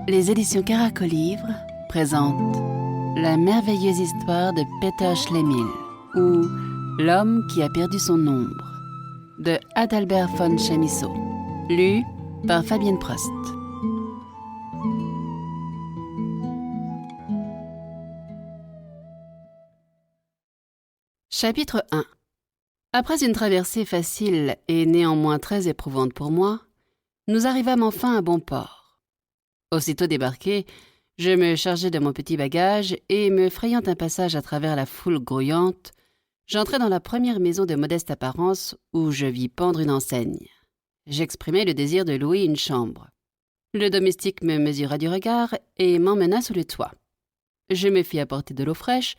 Les éditions Caracolivre présentent La merveilleuse histoire de Peter Schlemihl ou L'homme qui a perdu son ombre de Adalbert von Chamisso, lu par Fabienne Prost. Chapitre 1. Après une traversée facile et néanmoins très éprouvante pour moi, nous arrivâmes enfin à bon port. Aussitôt débarqué, je me chargeai de mon petit bagage et, me frayant un passage à travers la foule grouillante, j'entrai dans la première maison de modeste apparence où je vis pendre une enseigne. J'exprimai le désir de louer une chambre. Le domestique me mesura du regard et m'emmena sous le toit. Je me fis apporter de l'eau fraîche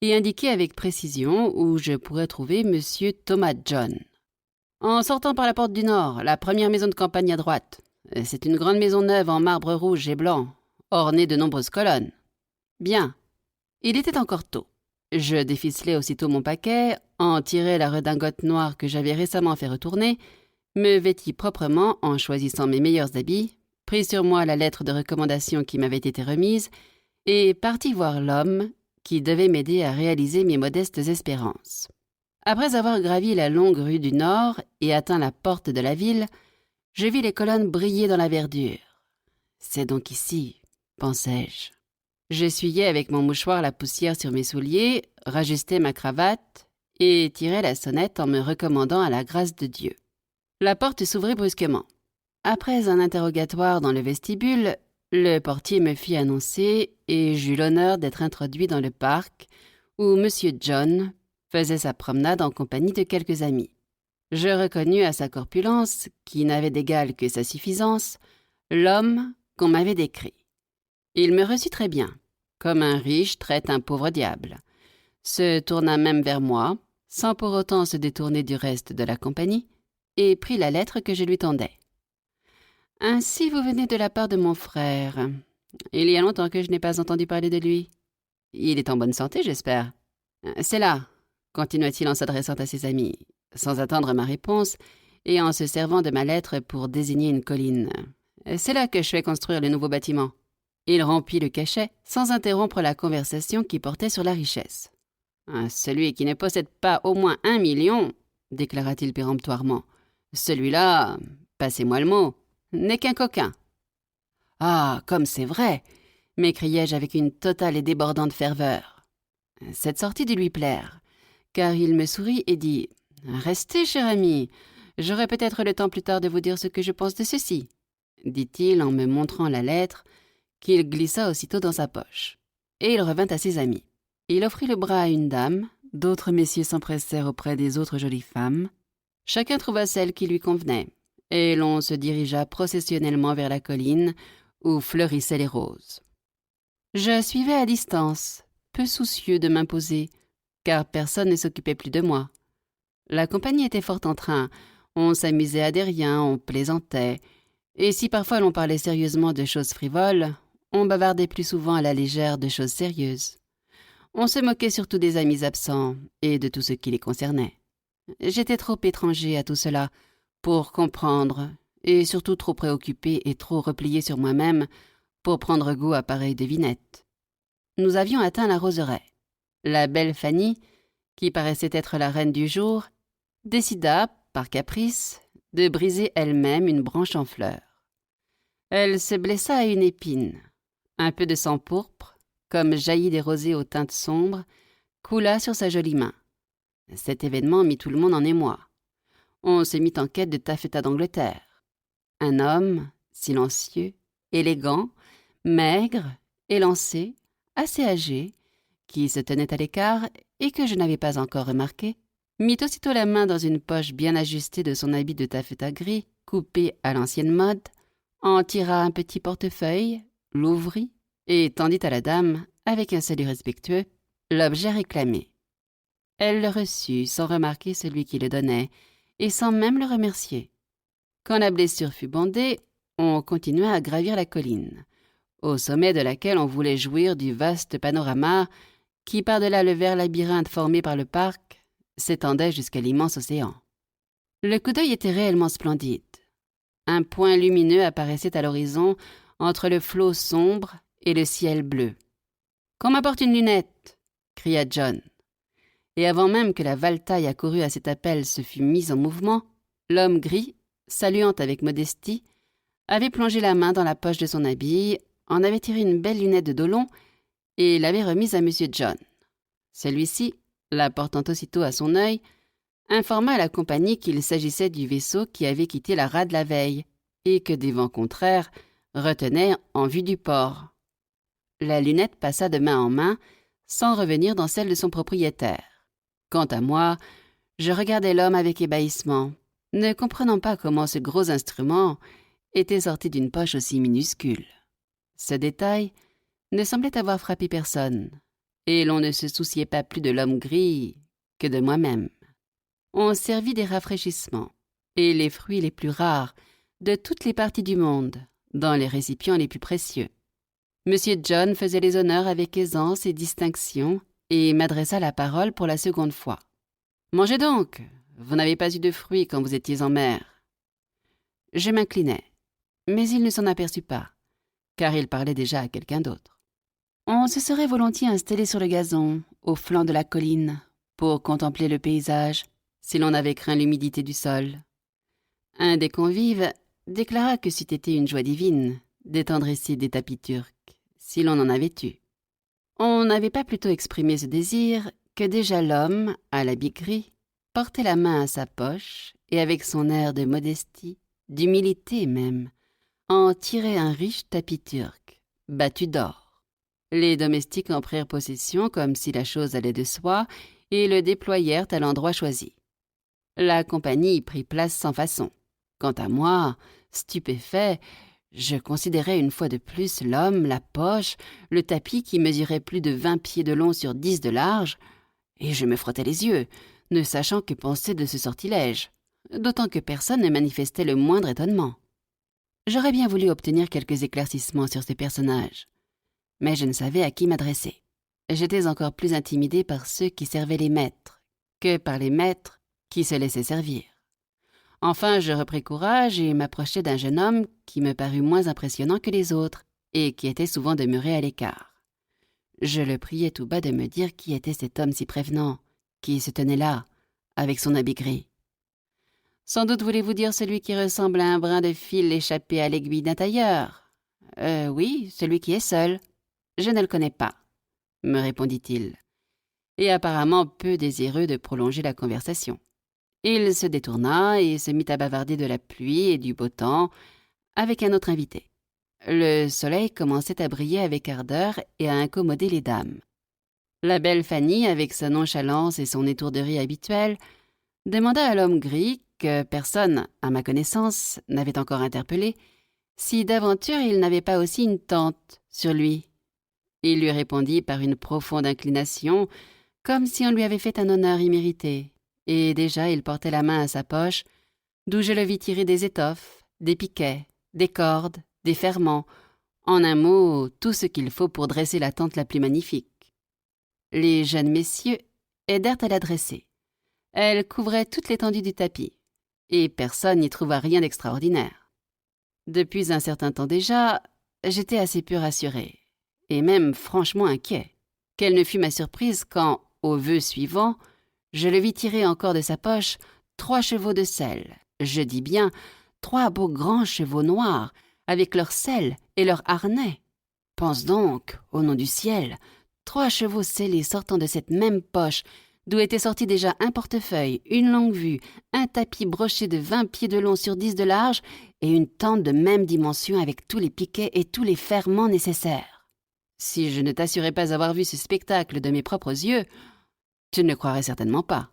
et indiquai avec précision où je pourrais trouver M. Thomas John. En sortant par la porte du nord, la première maison de campagne à droite. C'est une grande maison neuve en marbre rouge et blanc, ornée de nombreuses colonnes. Bien. Il était encore tôt. Je déficelai aussitôt mon paquet, en tirai la redingote noire que j'avais récemment fait retourner, me vêtis proprement en choisissant mes meilleurs habits, pris sur moi la lettre de recommandation qui m'avait été remise, et partis voir l'homme qui devait m'aider à réaliser mes modestes espérances. Après avoir gravi la longue rue du Nord et atteint la porte de la ville, je vis les colonnes briller dans la verdure. « C'est donc ici, pensai-je. » J'essuyai avec mon mouchoir la poussière sur mes souliers, rajustai ma cravate et tirai la sonnette en me recommandant à la grâce de Dieu. La porte s'ouvrit brusquement. Après un interrogatoire dans le vestibule, le portier me fit annoncer et j'eus l'honneur d'être introduit dans le parc où M. John faisait sa promenade en compagnie de quelques amis. Je reconnus à sa corpulence, qui n'avait d'égal que sa suffisance, l'homme qu'on m'avait décrit. Il me reçut très bien, comme un riche traite un pauvre diable, se tourna même vers moi, sans pour autant se détourner du reste de la compagnie, et prit la lettre que je lui tendais. « Ainsi vous venez de la part de mon frère. Il y a longtemps que je n'ai pas entendu parler de lui. Il est en bonne santé, j'espère. C'est là, continua-t-il en s'adressant à ses amis, sans attendre ma réponse et en se servant de ma lettre pour désigner une colline. C'est là que je fais construire le nouveau bâtiment. Il rompit le cachet sans interrompre la conversation qui portait sur la richesse. Celui qui ne possède pas au moins 1 million, déclara-t-il péremptoirement, celui-là, passez-moi le mot, n'est qu'un coquin. Ah, comme c'est vrai, m'écriai-je avec une totale et débordante ferveur. Cette sortie dut lui plaire, car il me sourit et dit « Restez, cher ami, j'aurai peut-être le temps plus tard de vous dire ce que je pense de ceci, » dit-il en me montrant la lettre qu'il glissa aussitôt dans sa poche. Et il revint à ses amis. Il offrit le bras à une dame, d'autres messieurs s'empressèrent auprès des autres jolies femmes. Chacun trouva celle qui lui convenait, et l'on se dirigea processionnellement vers la colline où fleurissaient les roses. Je suivais à distance, peu soucieux de m'imposer, car personne ne s'occupait plus de moi. La compagnie était fort en train, on s'amusait à des riens, on plaisantait, et si parfois l'on parlait sérieusement de choses frivoles, on bavardait plus souvent à la légère de choses sérieuses. On se moquait surtout des amis absents et de tout ce qui les concernait. J'étais trop étranger à tout cela pour comprendre, et surtout trop préoccupé et trop replié sur moi-même pour prendre goût à pareille devinette. Nous avions atteint la roseraie. La belle Fanny, qui paraissait être la reine du jour, décida, par caprice, de briser elle-même une branche en fleurs. Elle se blessa à une épine. Un peu de sang pourpre, comme jailli des rosées aux teintes sombres, coula sur sa jolie main. Cet événement mit tout le monde en émoi. On se mit en quête de taffetas d'Angleterre. Un homme, silencieux, élégant, maigre, élancé, assez âgé, qui se tenait à l'écart et que je n'avais pas encore remarqué, mit aussitôt la main dans une poche bien ajustée de son habit de taffetas gris, coupé à l'ancienne mode, en tira un petit portefeuille, l'ouvrit et tendit à la dame, avec un salut respectueux, l'objet réclamé. Elle le reçut sans remarquer celui qui le donnait et sans même le remercier. Quand la blessure fut bandée, on continua à gravir la colline, au sommet de laquelle on voulait jouir du vaste panorama qui, par-delà le vert labyrinthe formé par le parc, s'étendait jusqu'à l'immense océan. Le coup d'œil était réellement splendide. Un point lumineux apparaissait à l'horizon entre le flot sombre et le ciel bleu. « Qu'on m'apporte une lunette !» cria John. Et avant même que la valetaille accourue à cet appel se fût mise en mouvement, l'homme gris, saluant avec modestie, avait plongé la main dans la poche de son habit, en avait tiré une belle lunette de dos long et l'avait remise à M. John. Celui-ci, la portant aussitôt à son œil, informa à la compagnie qu'il s'agissait du vaisseau qui avait quitté la rade la veille et que des vents contraires retenaient en vue du port. La lunette passa de main en main sans revenir dans celle de son propriétaire. Quant à moi, je regardais l'homme avec ébahissement, ne comprenant pas comment ce gros instrument était sorti d'une poche aussi minuscule. Ce détail ne semblait avoir frappé personne, et l'on ne se souciait pas plus de l'homme gris que de moi-même. On servit des rafraîchissements et les fruits les plus rares de toutes les parties du monde, dans les récipients les plus précieux. Monsieur John faisait les honneurs avec aisance et distinction et m'adressa la parole pour la seconde fois. « Mangez donc, vous n'avez pas eu de fruits quand vous étiez en mer. » Je m'inclinai, mais il ne s'en aperçut pas, car il parlait déjà à quelqu'un d'autre. On se serait volontiers installé sur le gazon, au flanc de la colline, pour contempler le paysage, si l'on avait craint l'humidité du sol. Un des convives déclara que c'eût été une joie divine d'étendre ici des tapis turcs, si l'on en avait eu. On n'avait pas plutôt exprimé ce désir que déjà l'homme, à l'habit gris, portait la main à sa poche et avec son air de modestie, d'humilité même, en tirait un riche tapis turc, battu d'or. Les domestiques en prirent possession comme si la chose allait de soi et le déployèrent à l'endroit choisi. La compagnie y prit place sans façon. Quant à moi, stupéfait, je considérais une fois de plus l'homme, la poche, le tapis qui mesurait plus de 20 pieds de long sur 10 de large, et je me frottais les yeux, ne sachant que penser de ce sortilège, d'autant que personne ne manifestait le moindre étonnement. J'aurais bien voulu obtenir quelques éclaircissements sur ces personnages, mais je ne savais à qui m'adresser. J'étais encore plus intimidé par ceux qui servaient les maîtres que par les maîtres qui se laissaient servir. Enfin, je repris courage et m'approchai d'un jeune homme qui me parut moins impressionnant que les autres et qui était souvent demeuré à l'écart. Je le priai tout bas de me dire qui était cet homme si prévenant, qui se tenait là, avec son habit gris. « Sans doute voulez-vous dire celui qui ressemble à un brin de fil échappé à l'aiguille d'un tailleur. »« Oui, celui qui est seul. Je ne le connais pas, » me répondit-il, et apparemment peu désireux de prolonger la conversation. Il se détourna et se mit à bavarder de la pluie et du beau temps avec un autre invité. Le soleil commençait à briller avec ardeur et à incommoder les dames. La belle Fanny, avec sa nonchalance et son étourderie habituelle, demanda à l'homme gris, que personne, à ma connaissance, n'avait encore interpellé, si d'aventure il n'avait pas aussi une tante sur lui. Il lui répondit par une profonde inclination, comme si on lui avait fait un honneur immérité, et déjà il portait la main à sa poche, d'où je le vis tirer des étoffes, des piquets, des cordes, des ferrements, en un mot, tout ce qu'il faut pour dresser la tente la plus magnifique. Les jeunes messieurs aidèrent à la dresser. Elle couvrait toute l'étendue du tapis, et personne n'y trouva rien d'extraordinaire. Depuis un certain temps déjà, j'étais assez peu rassuré, et même franchement inquiet. Quelle ne fut ma surprise quand, au vœu suivant, je le vis tirer encore de sa poche 3 chevaux de selle. Je dis bien 3 beaux grands chevaux noirs, avec leurs selles et leurs harnais. Pense donc, au nom du ciel, 3 chevaux sellés sortant de cette même poche, d'où était sorti déjà un portefeuille, une longue-vue, un tapis broché de 20 pieds de long sur 10 de large et une tente de même dimension avec tous les piquets et tous les ferrements nécessaires. Si je ne t'assurais pas avoir vu ce spectacle de mes propres yeux, tu ne le croirais certainement pas.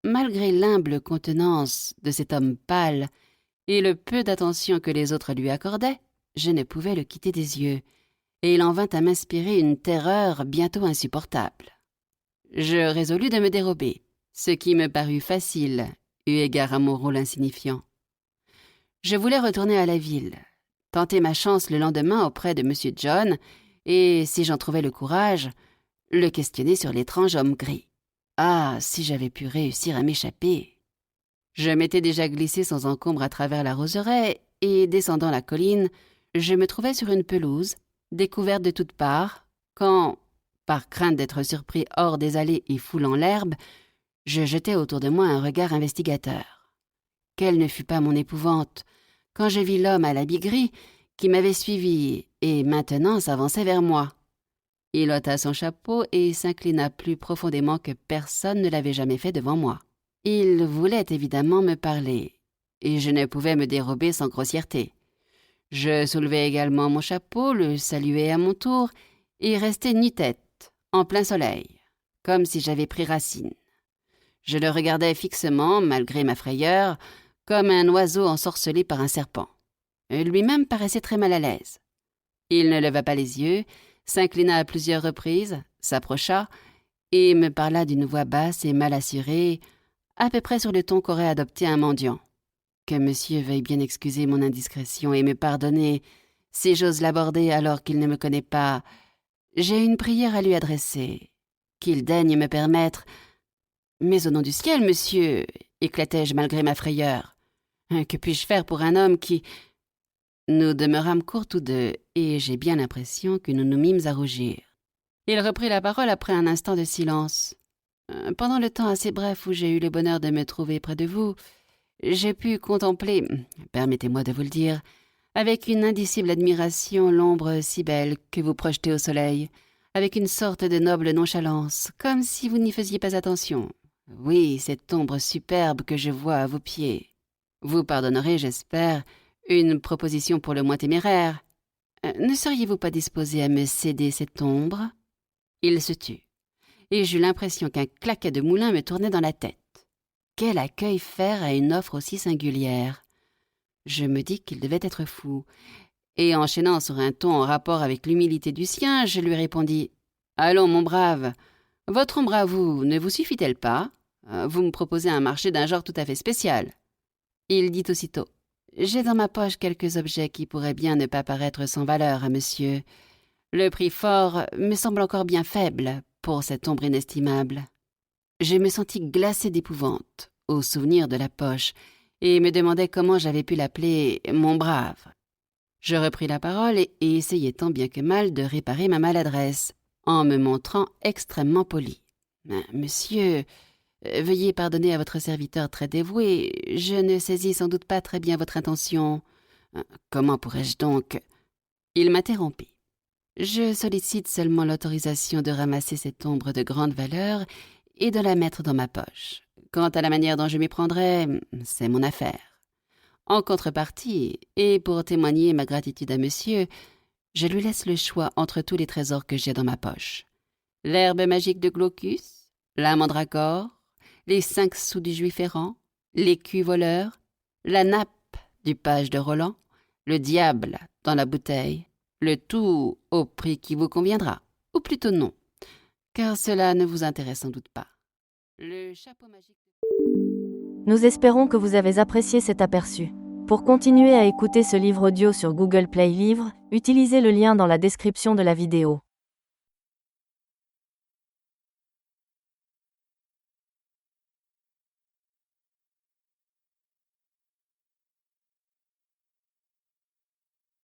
Malgré l'humble contenance de cet homme pâle et le peu d'attention que les autres lui accordaient, je ne pouvais le quitter des yeux, et il en vint à m'inspirer une terreur bientôt insupportable. Je résolus de me dérober, ce qui me parut facile, eu égard à mon rôle insignifiant. Je voulais retourner à la ville, tenter ma chance le lendemain auprès de M. John, et, si j'en trouvais le courage, le questionner sur l'étrange homme gris. Ah, si j'avais pu réussir à m'échapper! Je m'étais déjà glissé sans encombre à travers la roseraie, et, descendant la colline, Je me trouvais sur une pelouse, découverte de toutes parts, quand, par crainte d'être surpris hors des allées et foulant l'herbe, je jetai autour de moi un regard investigateur. Quelle ne fut pas mon épouvante quand je vis l'homme à l'habit gris qui m'avait suivi et maintenant s'avançait vers moi. Il ôta son chapeau et s'inclina plus profondément que personne ne l'avait jamais fait devant moi. Il voulait évidemment me parler, et je ne pouvais me dérober sans grossièreté. Je soulevai également mon chapeau, le saluai à mon tour, et restai nu-tête, en plein soleil, comme si j'avais pris racine. Je le regardais fixement, malgré ma frayeur, comme un oiseau ensorcelé par un serpent. Lui-même paraissait très mal à l'aise. Il ne leva pas les yeux, s'inclina à plusieurs reprises, s'approcha, et me parla d'une voix basse et mal assurée, à peu près sur le ton qu'aurait adopté un mendiant. Que monsieur veuille bien excuser mon indiscrétion et me pardonner si j'ose l'aborder alors qu'il ne me connaît pas. J'ai une prière à lui adresser. Qu'il daigne me permettre... Mais au nom du ciel, monsieur, éclatai-je malgré ma frayeur. Que puis-je faire pour un homme qui... Nous demeurâmes courts tous deux, et j'ai bien l'impression que nous nous mîmes à rougir. Il reprit la parole après un instant de silence. Pendant le temps assez bref où j'ai eu le bonheur de me trouver près de vous, j'ai pu contempler, permettez-moi de vous le dire, avec une indicible admiration l'ombre si belle que vous projetez au soleil, avec une sorte de noble nonchalance, comme si vous n'y faisiez pas attention. Oui, cette ombre superbe que je vois à vos pieds. Vous pardonnerez, j'espère, une proposition pour le moins téméraire. Ne seriez-vous pas disposé à me céder cette ombre? Il se tut, et j'eus l'impression qu'un claquet de moulin me tournait dans la tête. Quel accueil faire à une offre aussi singulière? Je me dis qu'il devait être fou, et enchaînant sur un ton en rapport avec l'humilité du sien, je lui répondis « Allons, mon brave, votre ombre à vous ne vous suffit-elle pas? Vous me proposez un marché d'un genre tout à fait spécial. » Il dit aussitôt « J'ai dans ma poche quelques objets qui pourraient bien ne pas paraître sans valeur à monsieur. Le prix fort me semble encore bien faible pour cette ombre inestimable. » Je me sentis glacé d'épouvante au souvenir de la poche et me demandai comment j'avais pu l'appeler « mon brave ». Je repris la parole et essayai tant bien que mal de réparer ma maladresse en me montrant extrêmement poli. « Monsieur, veuillez pardonner à votre serviteur très dévoué, je ne saisis sans doute pas très bien votre intention. Comment pourrais-je donc… » Il m'interrompit. « Je sollicite seulement l'autorisation de ramasser cette ombre de grande valeur et de la mettre dans ma poche. Quant à la manière dont je m'y prendrai, c'est mon affaire. En contrepartie, et pour témoigner ma gratitude à monsieur, je lui laisse le choix entre tous les trésors que j'ai dans ma poche. L'herbe magique de Glaucus, la mandragore, les 5 sous du juif errant, l'écu voleur, la nappe du page de Roland, le diable dans la bouteille, le tout au prix qui vous conviendra, ou plutôt non, car cela ne vous intéresse sans doute pas. Le chapeau magique... Nous espérons que vous avez apprécié cet aperçu. Pour continuer à écouter ce livre audio sur Google Play Livres, utilisez le lien dans la description de la vidéo.